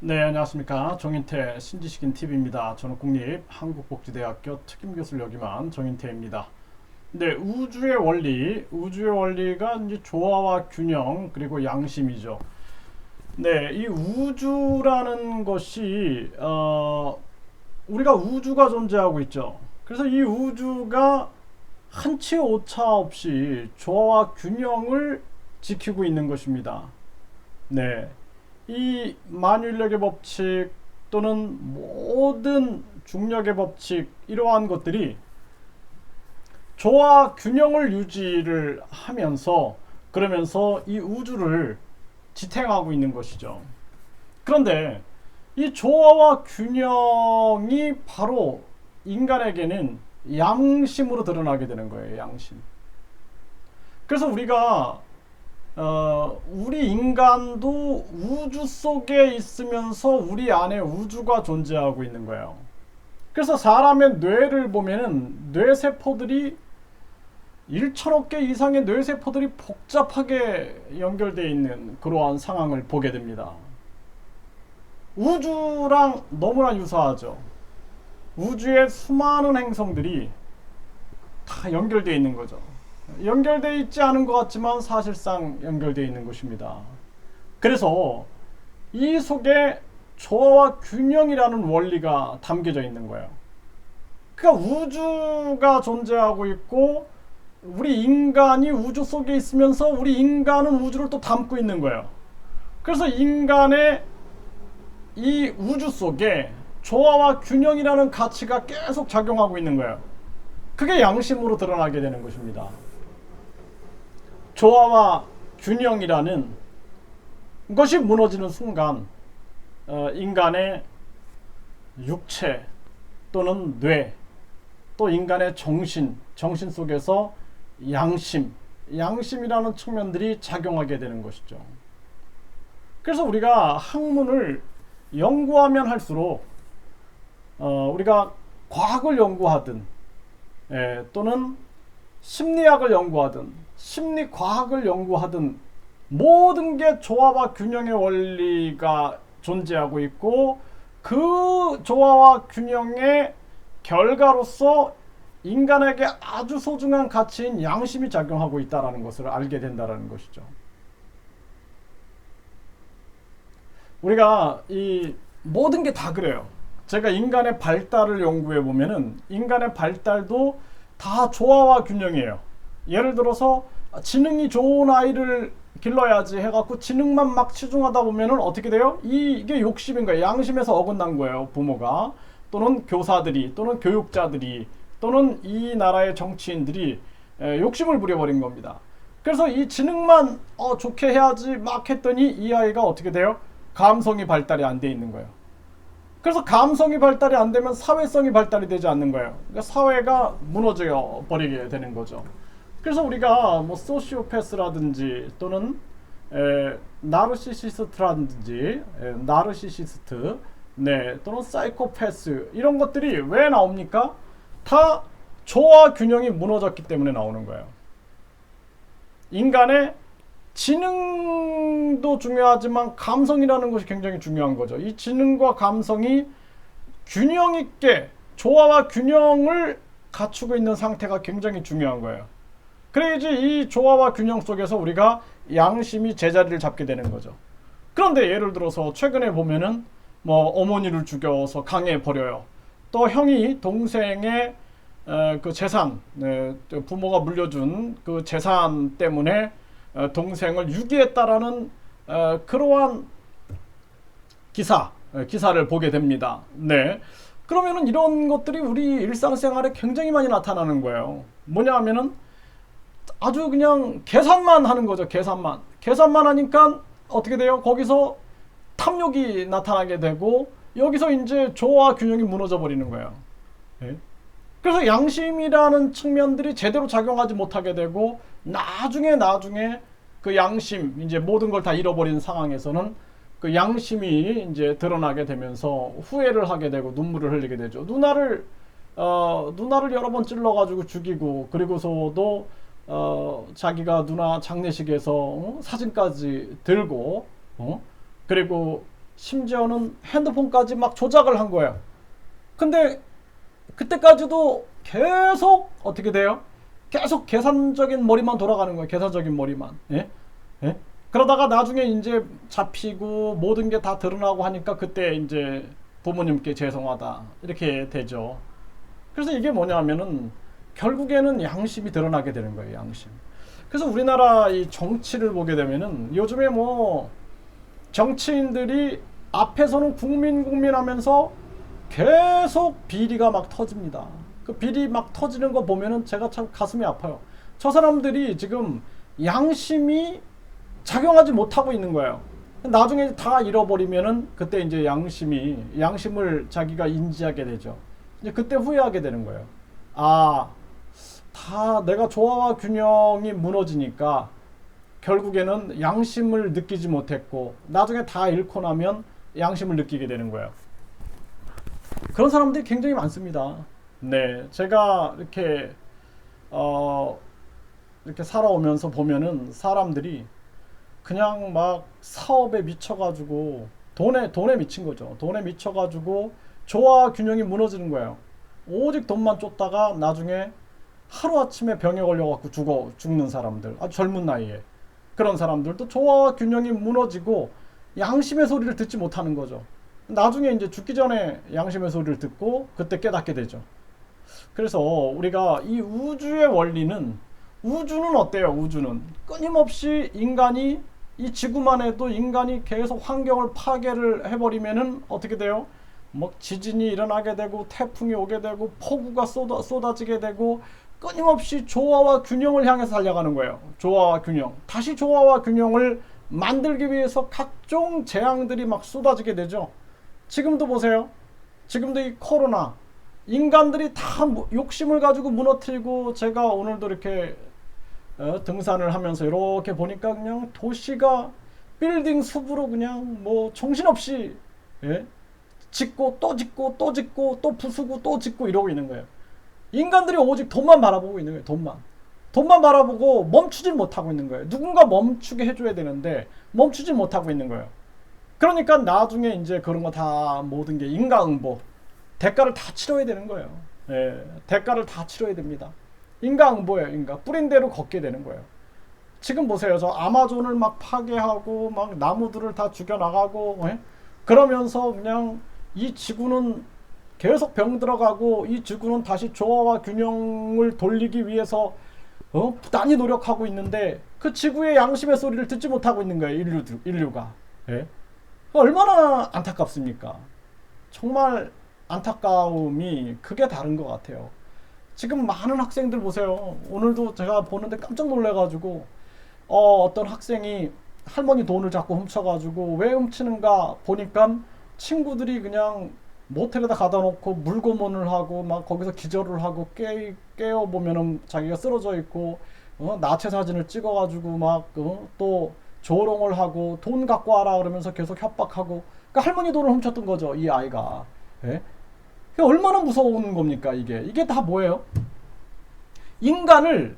네, 안녕하십니까. 정인태 신지식인 TV입니다. 저는 국립한국복지대학교 특임교수를 역임한 정인태입니다. 네, 우주의 원리가 이제 조화와 균형 그리고 양심이죠. 네, 이 우주라는 것이 우리가 우주가 존재하고 있죠. 그래서 이 우주가 한치 오차 없이 조화와 균형을 지키고 있는 것입니다. 네. 이 만유인력의 법칙 또는 모든 중력의 법칙 이러한 것들이 조화 균형을 유지를 하면서 그러면서 이 우주를 지탱하고 있는 것이죠. 그런데 이 조화와 균형이 바로 인간에게는 양심으로 드러나게 되는 거예요. 양심. 그래서 우리 인간도 우주 속에 있으면서 우리 안에 우주가 존재하고 있는 거예요. 그래서 사람의 뇌를 보면은 뇌세포들이 1천억 개 이상의 뇌세포들이 복잡하게 연결되어 있는 그러한 상황을 보게 됩니다. 우주랑 너무나 유사하죠. 우주의 수많은 행성들이 다 연결되어 있는 거죠. 연결되어 있지 않은 것 같지만 사실상 연결되어 있는 것입니다. 그래서 이 속에 조화와 균형이라는 원리가 담겨져 있는 거예요. 그러니까 우주가 존재하고 있고 우리 인간이 우주 속에 있으면서 우리 인간은 우주를 또 담고 있는 거예요. 그래서 인간의 이 우주 속에 조화와 균형이라는 가치가 계속 작용하고 있는 거예요. 그게 양심으로 드러나게 되는 것입니다. 조화와 균형이라는 것이 무너지는 순간 인간의 육체 또는 뇌 또 인간의 정신 속에서 양심이라는 측면들이 작용하게 되는 것이죠. 그래서 우리가 학문을 연구하면 할수록 우리가 과학을 연구하든 또는 심리학을 연구하든 심리과학을 연구하든 모든 게 조화와 균형의 원리가 존재하고 있고 그 조화와 균형의 결과로서 인간에게 아주 소중한 가치인 양심이 작용하고 있다는 것을 알게 된다는 것이죠. 우리가 이 모든 게 다 그래요. 제가 인간의 발달을 연구해 보면은 인간의 발달도 다 조화와 균형이에요. 예를 들어서 지능이 좋은 아이를 길러야지 해갖고 지능만 막 치중하다 보면은 어떻게 돼요? 이게 욕심인 거예요. 양심에서 어긋난 거예요. 부모가 또는 교사들이 또는 교육자들이 또는 이 나라의 정치인들이 욕심을 부려버린 겁니다. 그래서 이 지능만 좋게 해야지 막 했더니 이 아이가 어떻게 돼요? 감성이 발달이 안 돼 있는 거예요. 그래서 감성이 발달이 안 되면 사회성이 발달이 되지 않는 거예요. 그러니까 사회가 무너져 버리게 되는 거죠. 그래서 우리가 뭐 소시오패스라든지 또는 나르시시스트라든지 나르시시스트 또는 사이코패스 이런 것들이 왜 나옵니까? 다 조화 균형이 무너졌기 때문에 나오는 거예요. 인간의 지능도 중요하지만 감성이라는 것이 굉장히 중요한 거죠. 이 지능과 감성이 균형 있게 조화와 균형을 갖추고 있는 상태가 굉장히 중요한 거예요. 그래야지 이 조화와 균형 속에서 우리가 양심이 제자리를 잡게 되는 거죠. 그런데 예를 들어서 최근에 보면은 뭐 어머니를 죽여서 강에 버려요. 또 형이 동생의 그 재산, 부모가 물려준 그 재산 때문에 동생을 유기했다라는 그러한 기사를 보게 됩니다. 네. 그러면은 이런 것들이 우리 일상생활에 굉장히 많이 나타나는 거예요. 뭐냐 하면은 아주 그냥 계산만 하는 거죠. 계산만 하니까 어떻게 돼요? 거기서 탐욕이 나타나게 되고 여기서 이제 조화 균형이 무너져 버리는 거예요. 네. 그래서 양심이라는 측면들이 제대로 작용하지 못하게 되고 나중에 그 양심 이제 모든 걸 다 잃어버린 상황에서는 그 양심이 이제 드러나게 되면서 후회를 하게 되고 눈물을 흘리게 되죠. 누나를 여러 번 찔러가지고 죽이고 그리고서도 자기가 누나 장례식에서 사진까지 들고 그리고 심지어는 핸드폰까지 막 조작을 한 거예요. 근데 그때까지도 계속 어떻게 돼요? 계속 계산적인 머리만 돌아가는 거예요. 계산적인 머리만. 예? 예? 그러다가 나중에 이제 잡히고 모든 게 다 드러나고 하니까 그때 이제 부모님께 죄송하다 이렇게 되죠. 그래서 이게 뭐냐면은 결국에는 양심이 드러나게 되는 거예요. 양심. 그래서 우리나라 이 정치를 보게 되면은 요즘에 뭐 정치인들이 앞에서는 국민 하면서 계속 비리가 막 터집니다. 그 비리 막 터지는 거 보면은 제가 참 가슴이 아파요. 저 사람들이 지금 양심이 작용하지 못하고 있는 거예요. 나중에 다 잃어버리면은 그때 이제 양심을 자기가 인지하게 되죠. 이제 그때 후회하게 되는 거예요. 아, 다 내가 조화와 균형이 무너지니까 결국에는 양심을 느끼지 못했고 나중에 다 잃고 나면 양심을 느끼게 되는 거예요. 그런 사람들이 굉장히 많습니다. 네, 제가 이렇게 살아오면서 보면은 사람들이 그냥 막 사업에 미쳐가지고 돈에 미친 거죠. 돈에 미쳐가지고 조화 균형이 무너지는 거예요. 오직 돈만 쫓다가 나중에 하루아침에 병에 걸려갖고 죽는 사람들, 아주 젊은 나이에 그런 사람들도 조화와 균형이 무너지고 양심의 소리를 듣지 못하는 거죠. 나중에 이제 죽기 전에 양심의 소리를 듣고 그때 깨닫게 되죠. 그래서 우리가 이 우주의 원리는, 우주는 어때요? 우주는 끊임없이 인간이, 이 지구만 해도 인간이 계속 환경을 파괴를 해버리면은 어떻게 돼요? 뭐 지진이 일어나게 되고 태풍이 오게 되고 폭우가 쏟아지게 되고 끊임없이 조화와 균형을 향해서 달려가는 거예요. 조화와 균형. 다시 조화와 균형을 만들기 위해서 각종 재앙들이 막 쏟아지게 되죠. 지금도 보세요. 지금도 이 코로나, 인간들이 다 욕심을 가지고 무너뜨리고, 제가 오늘도 이렇게 등산을 하면서 이렇게 보니까 그냥 도시가 빌딩 숲으로 그냥 뭐 정신없이, 예? 짓고 또 짓고 또 짓고 또 부수고 또 짓고 이러고 있는 거예요. 인간들이 오직 돈만 바라보고 있는 거예요. 돈만 바라보고 멈추질 못하고 있는 거예요. 누군가 멈추게 해줘야 되는데 멈추질 못하고 있는 거예요. 그러니까 나중에 이제 그런 거 다, 모든 게 인과응보, 대가를 다 치러야 되는 거예요. 예, 대가를 다 치러야 됩니다. 인과응보예요. 뿌린 대로 걷게 되는 거예요. 지금 보세요. 저 아마존을 막 파괴하고 막 나무들을 다 죽여나가고, 예? 그러면서 그냥 이 지구는 계속 병들어가고, 이 지구는 다시 조화와 균형을 돌리기 위해서 부단히 노력하고 있는데 그 지구의 양심의 소리를 듣지 못하고 있는 거예요. 인류가. 예? 얼마나 안타깝습니까? 정말 안타까움이 그게 다른 것 같아요. 지금 많은 학생들 보세요. 오늘도 제가 보는데 깜짝 놀래가지고 어떤 학생이 할머니 돈을 자꾸 훔쳐가지고, 왜 훔치는가 보니까 친구들이 그냥 모텔에다 가다 놓고 물고문을 하고 막 거기서 기절을 하고 깨어보면은 자기가 쓰러져 있고, 나체 사진을 찍어가지고 막 또 조롱을 하고 돈 갖고 와라 그러면서 계속 협박하고, 그러니까 할머니 돈을 훔쳤던 거죠, 이 아이가. 예? 얼마나 무서운 겁니까? 이게 다 뭐예요? 인간을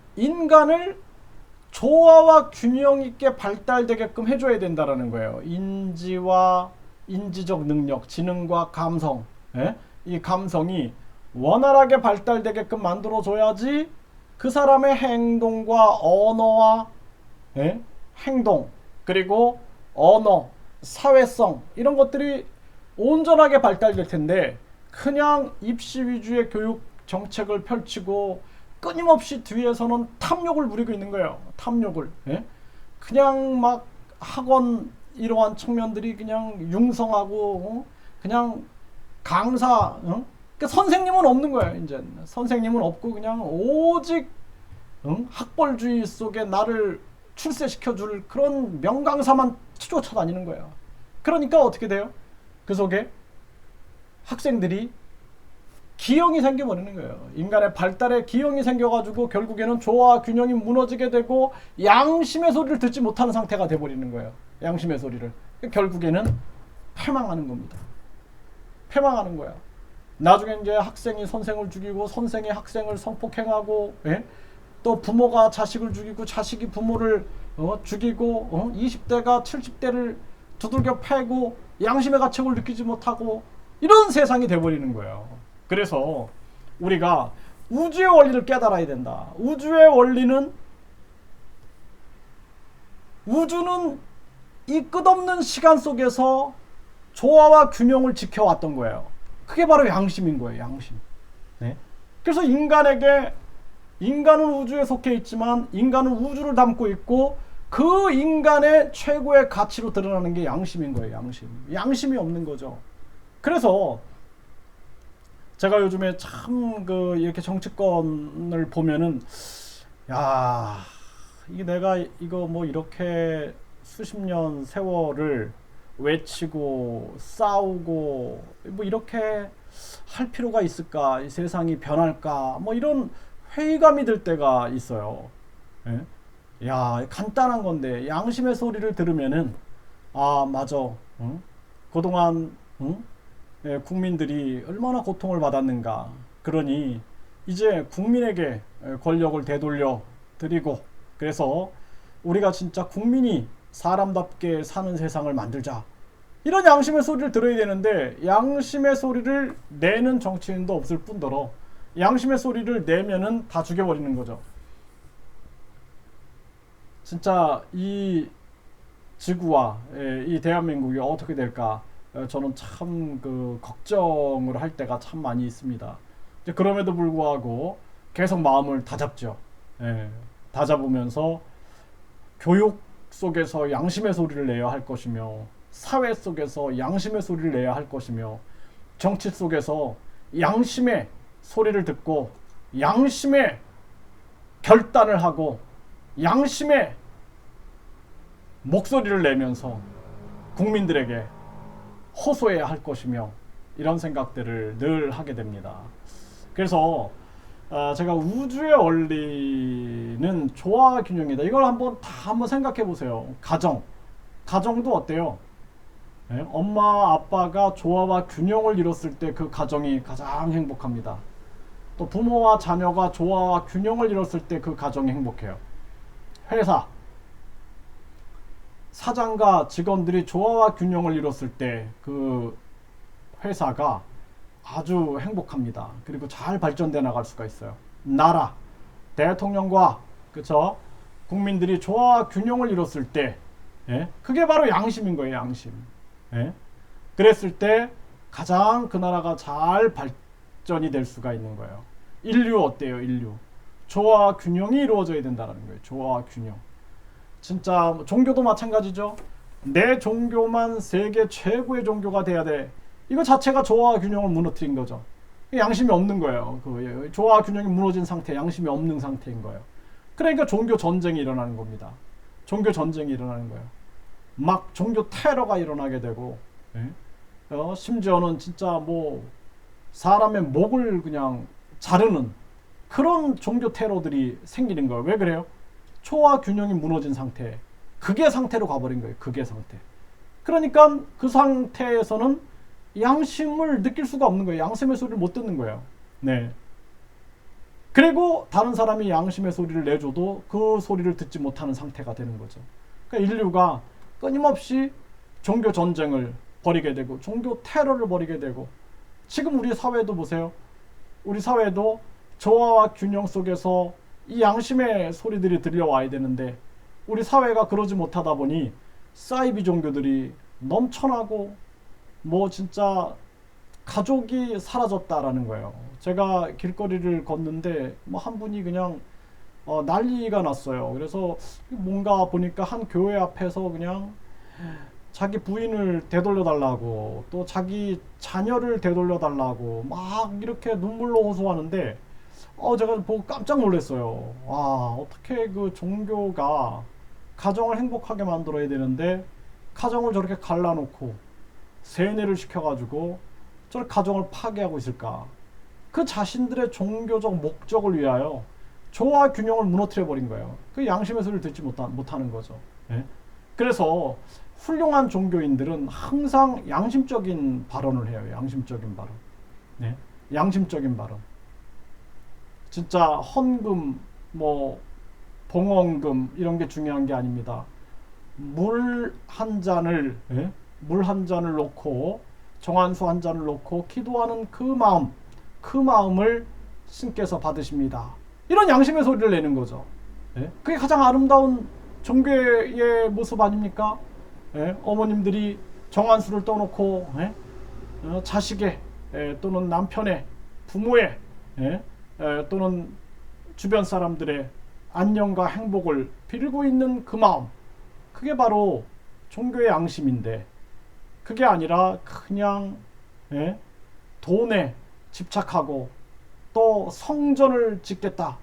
조화와 균형 있게 발달되게끔 해줘야 된다라는 거예요. 인지와 인지적 능력, 지능과 감성, 예? 이 감성이 원활하게 발달되게끔 만들어줘야지 그 사람의 행동과 언어와, 예? 행동, 그리고 언어, 사회성, 이런 것들이 온전하게 발달될 텐데, 그냥 입시 위주의 교육 정책을 펼치고 끊임없이 뒤에서는 탐욕을 부리고 있는 거예요. 탐욕을. 예? 그냥 막 학원 이러한 청년들이 그냥 융성하고 그냥 강사, 그러니까 선생님은 없는 거예요. 이제 선생님은 없고 그냥 오직 학벌주의 속에 나를 출세시켜줄 그런 명강사만 쫓아다니는 거예요. 그러니까 어떻게 돼요? 그 속에 학생들이 기형이 생겨버리는 거예요. 인간의 발달에 기형이 생겨가지고 결국에는 조화 균형이 무너지게 되고 양심의 소리를 듣지 못하는 상태가 돼버리는 거예요. 양심의 소리를. 결국에는 패망하는 겁니다. 패망하는 거야. 나중에 이제 학생이 선생을 죽이고 선생이 학생을 성폭행하고, 예? 또 부모가 자식을 죽이고 자식이 부모를 죽이고 20대가 70대를 두들겨 패고, 양심의 가책을 느끼지 못하고 이런 세상이 돼버리는 거예요. 그래서 우리가 우주의 원리를 깨달아야 된다. 우주의 원리는, 우주는 이 끝없는 시간 속에서 조화와 균형을 지켜왔던 거예요. 그게 바로 양심인 거예요. 양심. 네? 그래서 인간은 우주에 속해 있지만 인간은 우주를 담고 있고, 그 인간의 최고의 가치로 드러나는 게 양심인 거예요. 양심. 양심이 없는 거죠. 그래서 제가 요즘에 참 이렇게 정치권을 보면은, 야, 이게 내가 이거 뭐 이렇게 수십 년 세월을 외치고 싸우고 뭐 이렇게 할 필요가 있을까? 이 세상이 변할까? 뭐 이런 회의감이 들 때가 있어요. 예? 야, 간단한 건데 양심의 소리를 들으면은, 아, 맞아. 응? 그동안, 응? 예, 국민들이 얼마나 고통을 받았는가. 그러니 이제 국민에게 권력을 되돌려 드리고, 그래서 우리가 진짜 국민이 사람답게 사는 세상을 만들자. 이런 양심의 소리를 들어야 되는데, 양심의 소리를 내는 정치인도 없을 뿐더러 양심의 소리를 내면은 다 죽여버리는 거죠. 진짜 이 지구와 이 대한민국이 어떻게 될까, 저는 참 걱정을 할 때가 참 많이 있습니다. 그럼에도 불구하고 계속 마음을 다잡죠. 다잡으면서 교육 속에서 양심의 소리를 내야 할 것이며, 사회 속에서 양심의 소리를 내야 할 것이며, 정치 속에서 양심의 소리를 듣고 양심의 결단을 하고 양심의 목소리를 내면서 국민들에게 호소해야 할 것이며, 이런 생각들을 늘 하게 됩니다. 그래서 제가 우주의 원리는 조화 균형이다. 이걸 한번 생각해 보세요. 가정도 어때요? 네? 엄마 아빠가 조화와 균형을 이뤘을 때 그 가정이 가장 행복합니다. 또 부모와 자녀가 조화와 균형을 이뤘을 때 그 가정이 행복해요. 회사, 사장과 직원들이 조화와 균형을 이뤘을 때 그 회사가 아주 행복합니다. 그리고 잘 발전돼 나갈 수가 있어요. 나라, 대통령과 그쵸? 국민들이 조화와 균형을 이뤘을 때, 그게 바로 양심인 거예요. 양심. 그랬을 때 가장 그 나라가 잘 발전이 될 수가 있는 거예요. 인류 어때요? 인류 조화와 균형이 이루어져야 된다는 거예요. 조화와 균형. 진짜 종교도 마찬가지죠. 내 종교만 세계 최고의 종교가 돼야 돼. 이거 자체가 조화와 균형을 무너뜨린 거죠. 양심이 없는 거예요. 조화와 균형이 무너진 상태, 양심이 없는 상태인 거예요. 그러니까 종교 전쟁이 일어나는 겁니다. 종교 전쟁이 일어나는 거예요. 막 종교 테러가 일어나게 되고, 심지어는 진짜 뭐 사람의 목을 그냥 자르는 그런 종교 테러들이 생기는 거예요. 왜 그래요? 조화 균형이 무너진 상태, 극의 상태로 가버린 거예요. 극의 상태. 그러니까 그 상태에서는 양심을 느낄 수가 없는 거예요. 양심의 소리를 못 듣는 거예요. 네. 그리고 다른 사람이 양심의 소리를 내줘도 그 소리를 듣지 못하는 상태가 되는 거죠. 그러니까 인류가 끊임없이 종교 전쟁을 벌이게 되고 종교 테러를 벌이게 되고, 지금 우리 사회도 보세요. 우리 사회도 조화와 균형 속에서 이 양심의 소리들이 들려와야 되는데, 우리 사회가 그러지 못하다 보니 사이비 종교들이 넘쳐나고 뭐 진짜 가족이 사라졌다라는 거예요. 제가 길거리를 걷는데 뭐 한 분이 그냥 난리가 났어요. 그래서 뭔가 보니까 한 교회 앞에서 그냥 자기 부인을 되돌려 달라고, 또 자기 자녀를 되돌려 달라고 막 이렇게 눈물로 호소하는데, 제가 보고 깜짝 놀랐어요. 와, 어떻게 그 종교가 가정을 행복하게 만들어야 되는데 가정을 저렇게 갈라놓고 세뇌를 시켜가지고 저렇게 가정을 파괴하고 있을까? 그 자신들의 종교적 목적을 위하여 조화 균형을 무너뜨려 버린 거예요. 그 양심의 소리를 듣지 못하는 거죠. 그래서 훌륭한 종교인들은 항상 양심적인 발언을 해요. 양심적인 발언. 양심적인 발언. 진짜 헌금, 뭐 봉헌금 이런 게 중요한 게 아닙니다. 물 한 잔을 물 한 잔을 놓고 정한수 한 잔을 놓고 기도하는 그 마음을 신께서 받으십니다. 이런 양심의 소리를 내는 거죠. 예? 그게 가장 아름다운 종교의 모습 아닙니까? 예? 어머님들이 정한수를 떠놓고 예? 자식의 또는 남편의 부모의 또는 주변 사람들의 안녕과 행복을 빌고 있는 그 마음, 그게 바로 종교의 양심인데, 그게 아니라 그냥 돈에 집착하고 또 성전을 짓겠다,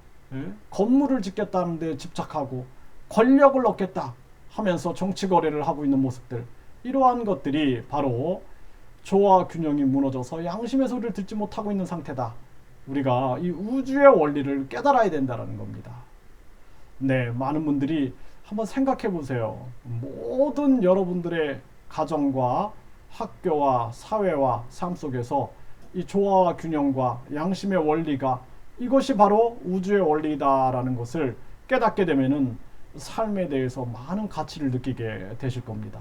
건물을 짓겠다는 데 집착하고 권력을 얻겠다 하면서 정치 거래를 하고 있는 모습들, 이러한 것들이 바로 조화 균형이 무너져서 양심의 소리를 듣지 못하고 있는 상태다. 우리가 이 우주의 원리를 깨달아야 된다는 겁니다. 네, 많은 분들이 한번 생각해 보세요. 모든 여러분들의 가정과 학교와 사회와 삶 속에서 이 조화와 균형과 양심의 원리가, 이것이 바로 우주의 원리다라는 것을 깨닫게 되면은 삶에 대해서 많은 가치를 느끼게 되실 겁니다.